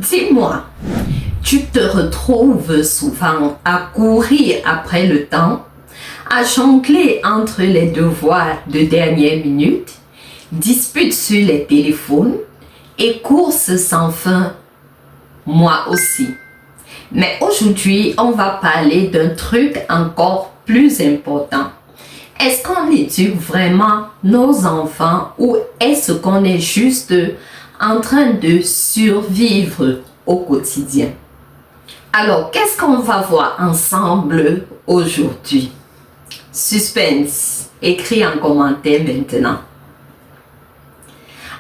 Dis-moi, tu te retrouves souvent à courir après le temps, à jongler entre les devoirs de dernière minute, disputes sur les téléphones et courses sans fin. Moi aussi. Mais aujourd'hui, on va parler d'un truc encore plus important. Est-ce qu'on éduque vraiment nos enfants ou est-ce qu'on est juste en train de survivre au quotidien? Alors, qu'est-ce qu'on va voir ensemble aujourd'hui? Suspense, écris en commentaire maintenant.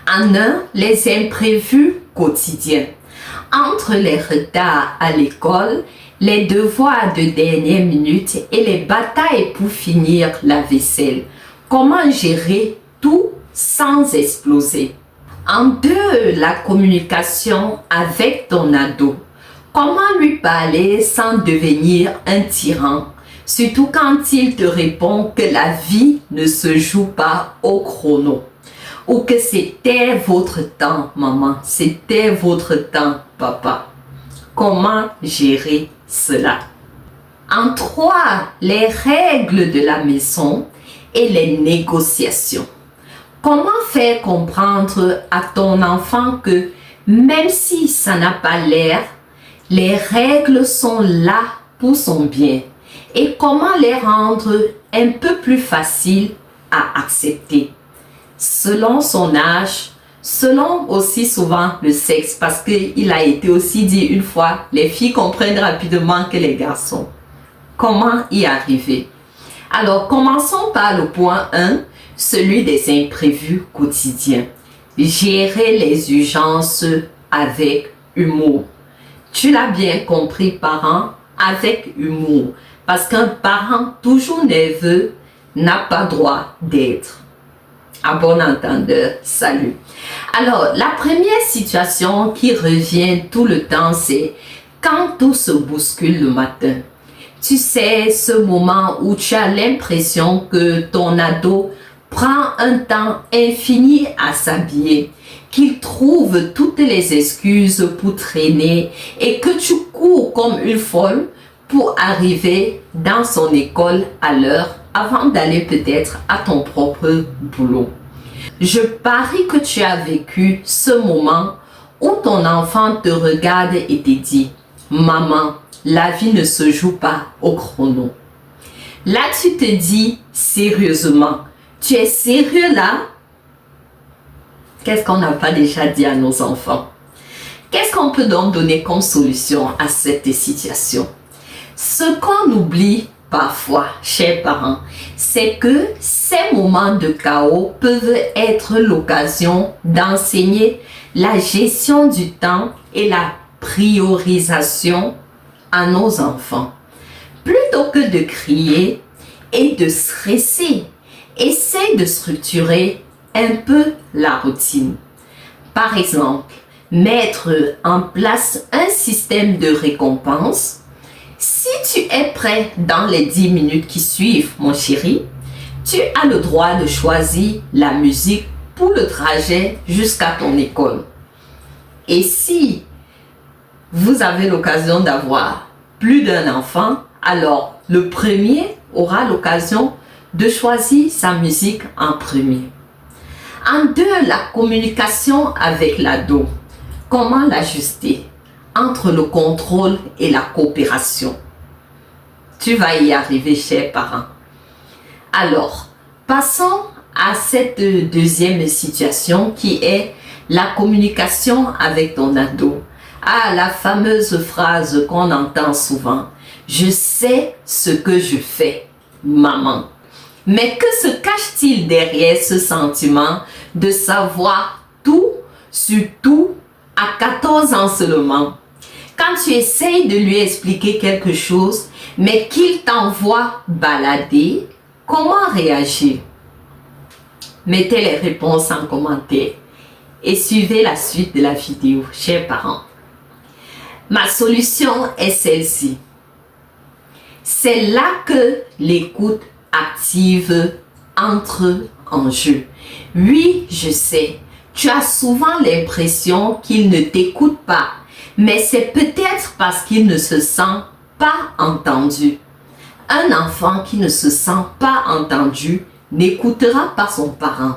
En un, les imprévus quotidiens. Entre les retards à l'école, les devoirs de dernière minute et les batailles pour finir la vaisselle. Comment gérer tout sans exploser? En deux, la communication avec ton ado. Comment lui parler sans devenir un tyran? Surtout quand il te répond que la vie ne se joue pas au chrono. Ou que c'était votre temps, maman. C'était votre temps, papa. Comment gérer cela? En trois, les règles de la maison et les négociations. Comment faire comprendre à ton enfant que même si ça n'a pas l'air, les règles sont là pour son bien et comment les rendre un peu plus faciles à accepter selon son âge, selon aussi souvent le sexe, parce qu'il a été aussi dit une fois, les filles comprennent rapidement que les garçons. Comment y arriver? Alors, commençons par le point 1, celui des imprévus quotidiens. Gérer les urgences avec humour. Tu l'as bien compris, parent, avec humour. Parce qu'un parent toujours nerveux n'a pas droit d'être. À bon entendeur, salut. Alors, la première situation qui revient tout le temps, c'est quand tout se bouscule le matin. Tu sais, ce moment où tu as l'impression que ton ado prend un temps infini à s'habiller, qu'il trouve toutes les excuses pour traîner et que tu cours comme une folle pour arriver dans son école à l'heure avant d'aller peut-être à ton propre boulot. Je parie que tu as vécu ce moment où ton enfant te regarde et te dit « Maman, la vie ne se joue pas au chrono. » Là, tu te dis sérieusement, tu es sérieux là? Qu'est-ce qu'on n'a pas déjà dit à nos enfants? Qu'est-ce qu'on peut donc donner comme solution à cette situation? Ce qu'on oublie parfois, chers parents, c'est que ces moments de chaos peuvent être l'occasion d'enseigner la gestion du temps et la priorisation à nos enfants. Plutôt que de crier et de stresser, essaie de structurer un peu la routine. Par exemple, mettre en place un système de récompense. Si tu es prêt dans les 10 minutes qui suivent, mon chéri, tu as le droit de choisir la musique pour le trajet jusqu'à ton école. Et si vous avez l'occasion d'avoir plus d'un enfant, alors le premier aura l'occasion de choisir sa musique en premier. En deux, la communication avec l'ado. Comment l'ajuster entre le contrôle et la coopération? Tu vas y arriver, chers parents. Alors, passons à cette deuxième situation qui est la communication avec ton ado. Ah, la fameuse phrase qu'on entend souvent. Je sais ce que je fais, maman. Mais que se cache-t-il derrière ce sentiment de savoir tout sur tout à 14 ans seulement? Quand tu essayes de lui expliquer quelque chose, mais qu'il t'envoie balader, comment réagir? Mettez les réponses en commentaire et suivez la suite de la vidéo, chers parents. Ma solution est celle-ci. C'est là que l'écoute active entre en jeu. Oui, je sais, tu as souvent l'impression qu'il ne t'écoute pas, mais c'est peut-être parce qu'il ne se sent pas entendu. Un enfant qui ne se sent pas entendu n'écoutera pas son parent.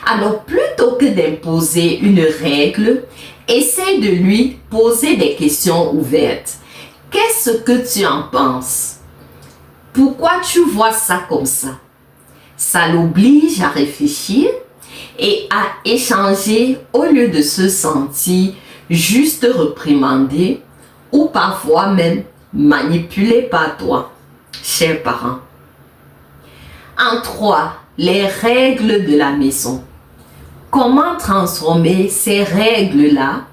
Alors plutôt que d'imposer une règle, essaie de lui poser des questions ouvertes. Qu'est-ce que tu en penses? Pourquoi tu vois ça comme ça? Ça l'oblige à réfléchir et à échanger au lieu de se sentir juste réprimandé ou parfois même manipulé par toi, chers parents. En 3, les règles de la maison. Comment transformer ces règles-là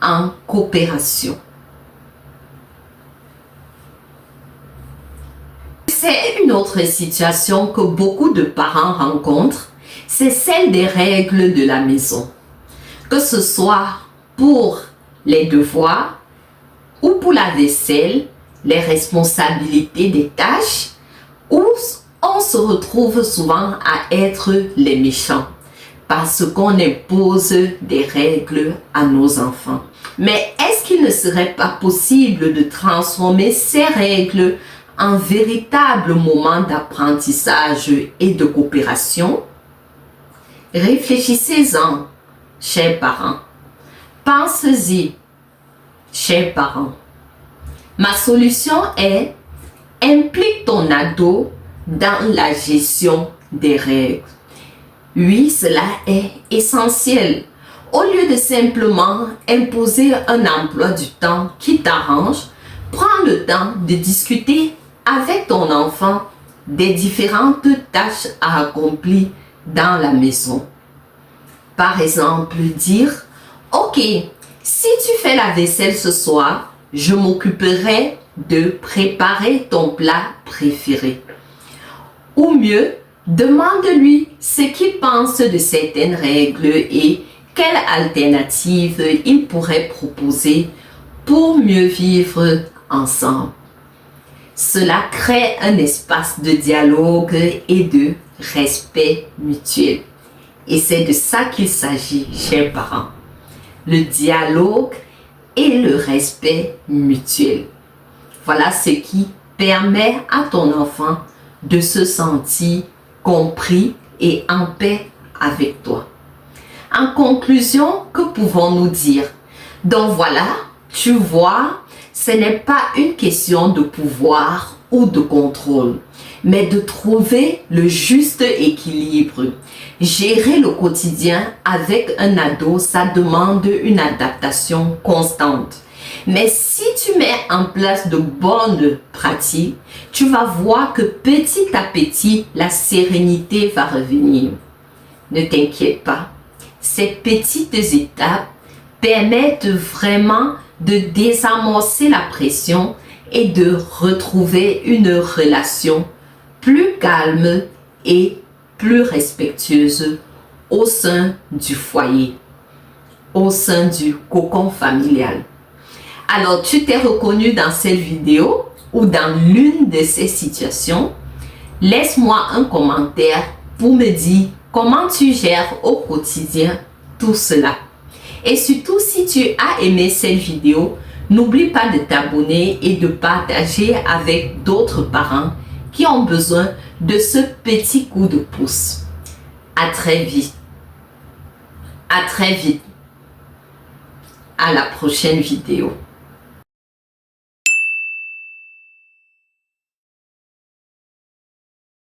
en coopération? C'est une autre situation que beaucoup de parents rencontrent, c'est celle des règles de la maison. Que ce soit pour les devoirs ou pour la vaisselle, les responsabilités des tâches, où on se retrouve souvent à être les méchants parce qu'on impose des règles à nos enfants. Mais est-ce qu'il ne serait pas possible de transformer ces règles en véritable moment d'apprentissage et de coopération? Réfléchissez-en, chers parents. Pensez-y, chers parents. Ma solution est: implique ton ado dans la gestion des règles. Oui, cela est essentiel. Au lieu de simplement imposer un emploi du temps qui t'arrange, prends le temps de discuter avec ton enfant des différentes tâches à accomplir dans la maison. Par exemple, dire: ok, si tu fais la vaisselle ce soir, je m'occuperai de préparer ton plat préféré. Ou mieux, demande-lui ce qu'il pense de certaines règles et quelle alternative il pourrait proposer pour mieux vivre ensemble. Cela crée un espace de dialogue et de respect mutuel. Et c'est de ça qu'il s'agit, chers parents. Le dialogue et le respect mutuel. Voilà ce qui permet à ton enfant de se sentir compris et en paix avec toi. En conclusion, que pouvons-nous dire? Donc voilà, tu vois, ce n'est pas une question de pouvoir ou de contrôle, mais de trouver le juste équilibre. Gérer le quotidien avec un ado, ça demande une adaptation constante. Mais si tu mets en place de bonnes pratiques, tu vas voir que petit à petit, la sérénité va revenir. Ne t'inquiète pas, ces petites étapes permettent vraiment de désamorcer la pression et de retrouver une relation plus calme et plus respectueuse au sein du foyer, au sein du cocon familial. Alors, tu t'es reconnu dans cette vidéo ou dans l'une de ces situations? Laisse-moi un commentaire pour me dire comment tu gères au quotidien tout cela. Et surtout, si tu as aimé cette vidéo, n'oublie pas de t'abonner et de partager avec d'autres parents qui ont besoin de ce petit coup de pouce. À très vite. À très vite. À la prochaine vidéo.